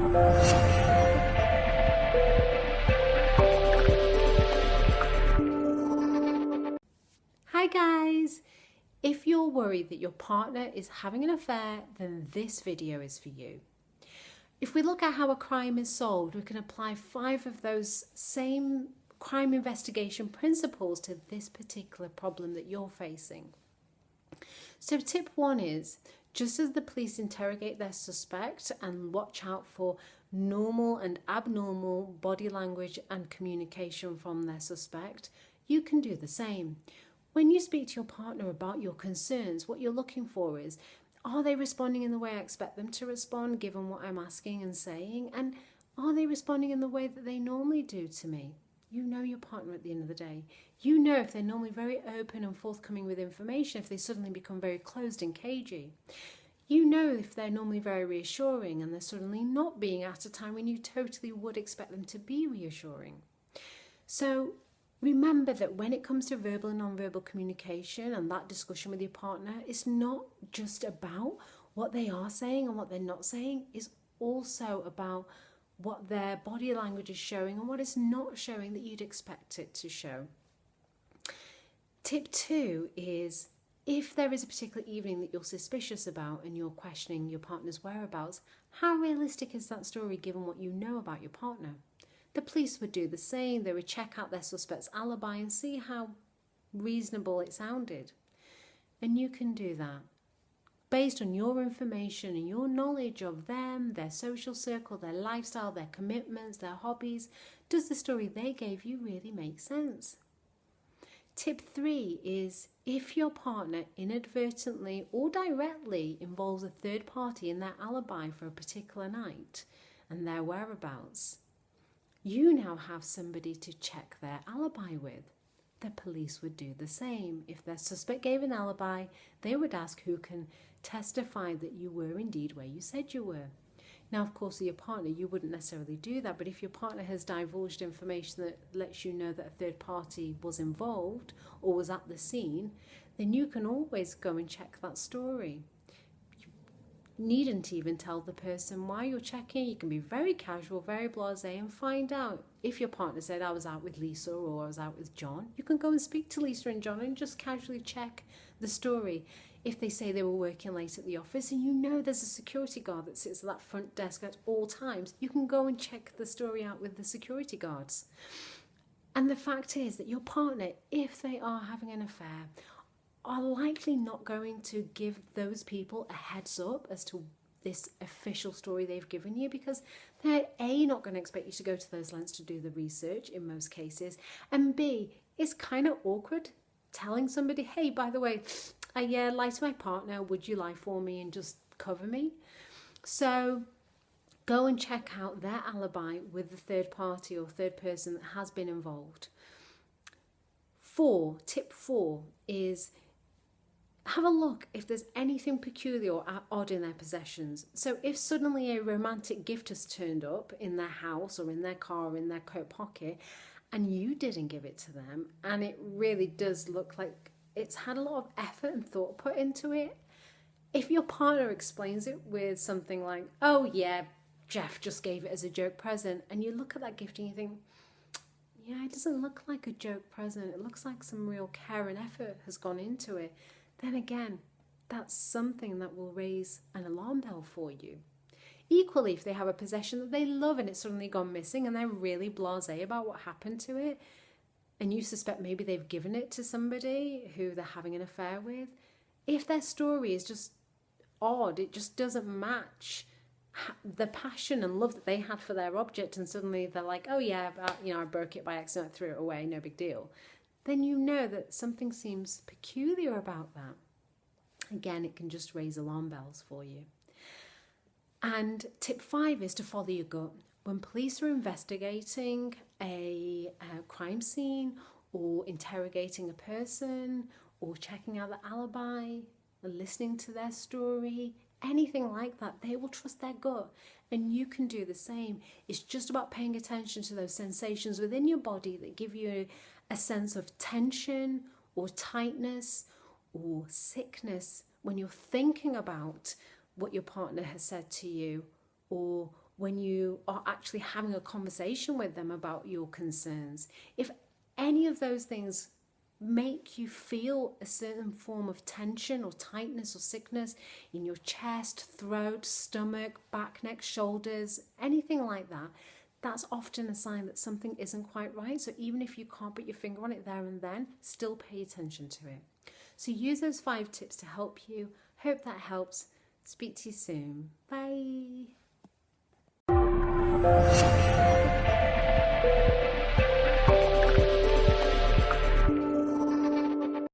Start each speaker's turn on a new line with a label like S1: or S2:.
S1: Hi guys! If you're worried that your partner is having an affair, then this video is for you. If we look at how a crime is solved, we can apply 5 of those same crime investigation principles to this particular problem that you're facing. So tip 1 is, just as the police interrogate their suspect and watch out for normal and abnormal body language and communication from their suspect, you can do the same. When you speak to your partner about your concerns, what you're looking for is, are they responding in the way I expect them to respond, given what I'm asking and saying? And are they responding in the way that they normally do to me? You know your partner at the end of the day. You know if they're normally very open and forthcoming with information, if they suddenly become very closed and cagey. You know if they're normally very reassuring and they're suddenly not being at a time when you totally would expect them to be reassuring. So remember that when it comes to verbal and non-verbal communication and that discussion with your partner, it's not just about what they are saying and what they're not saying. It's also about what their body language is showing and what it's not showing that you'd expect it to show. Tip 2 is, if there is a particular evening that you're suspicious about and you're questioning your partner's whereabouts, how realistic is that story given what you know about your partner? The police would do the same. They would check out their suspect's alibi and see how reasonable it sounded. And you can do that based on your information and your knowledge of them, their social circle, their lifestyle, their commitments, their hobbies. Does the story they gave you really make sense? Tip 3 is, if your partner inadvertently or directly involves a third party in their alibi for a particular night and their whereabouts, you now have somebody to check their alibi with. The police would do the same. If their suspect gave an alibi, they would ask who can testify that you were indeed where you said you were. Now, of course, with your partner, you wouldn't necessarily do that, but if your partner has divulged information that lets you know that a third party was involved or was at the scene, then you can always go and check that story. Needn't even tell the person why you're checking. You can be very casual, very blasé, and find out. If your partner said, I was out with Lisa or I was out with John, you can go and speak to Lisa and John and just casually check the story. If they say they were working late at the office and you know there's a security guard that sits at that front desk at all times, you can go and check the story out with the security guards. And the fact is that your partner, if they are having an affair, are likely not going to give those people a heads up as to this official story they've given you, because they're A, not going to expect you to go to those lengths to do the research in most cases, and B, it's kind of awkward telling somebody, hey, by the way, I lie to my partner, would you lie for me and just cover me? So go and check out their alibi with the third party or third person that has been involved. Tip 4 is, have a look if there's anything peculiar or odd in their possessions. So if suddenly a romantic gift has turned up in their house or in their car or in their coat pocket and you didn't give it to them, and it really does look like it's had a lot of effort and thought put into it, if your partner explains it with something like, oh yeah, Jeff just gave it as a joke present, and you look at that gift and you think, yeah, it doesn't look like a joke present, it looks like some real care and effort has gone into it, then again, that's something that will raise an alarm bell for you. Equally, if they have a possession that they love and it's suddenly gone missing and they're really blasé about what happened to it, and you suspect maybe they've given it to somebody who they're having an affair with, if their story is just odd, it just doesn't match the passion and love that they had for their object, and suddenly they're like, oh yeah, I broke it by accident, threw it away, no big deal, then you know that something seems peculiar about that. Again, it can just raise alarm bells for you. And tip 5 is to follow your gut. When police are investigating a crime scene or interrogating a person or checking out the alibi or listening to their story, anything like that, they will trust their gut, and you can do the same. It's just about paying attention to those sensations within your body that give you a sense of tension or tightness or sickness when you're thinking about what your partner has said to you or when you are actually having a conversation with them about your concerns. If any of those things make you feel a certain form of tension or tightness or sickness in your chest, throat, stomach, back, neck, shoulders, anything like that, that's often a sign that something isn't quite right. So even if you can't put your finger on it there and then, still pay attention to it. So use those 5 tips to help you. Hope that helps. Speak to you soon. Bye.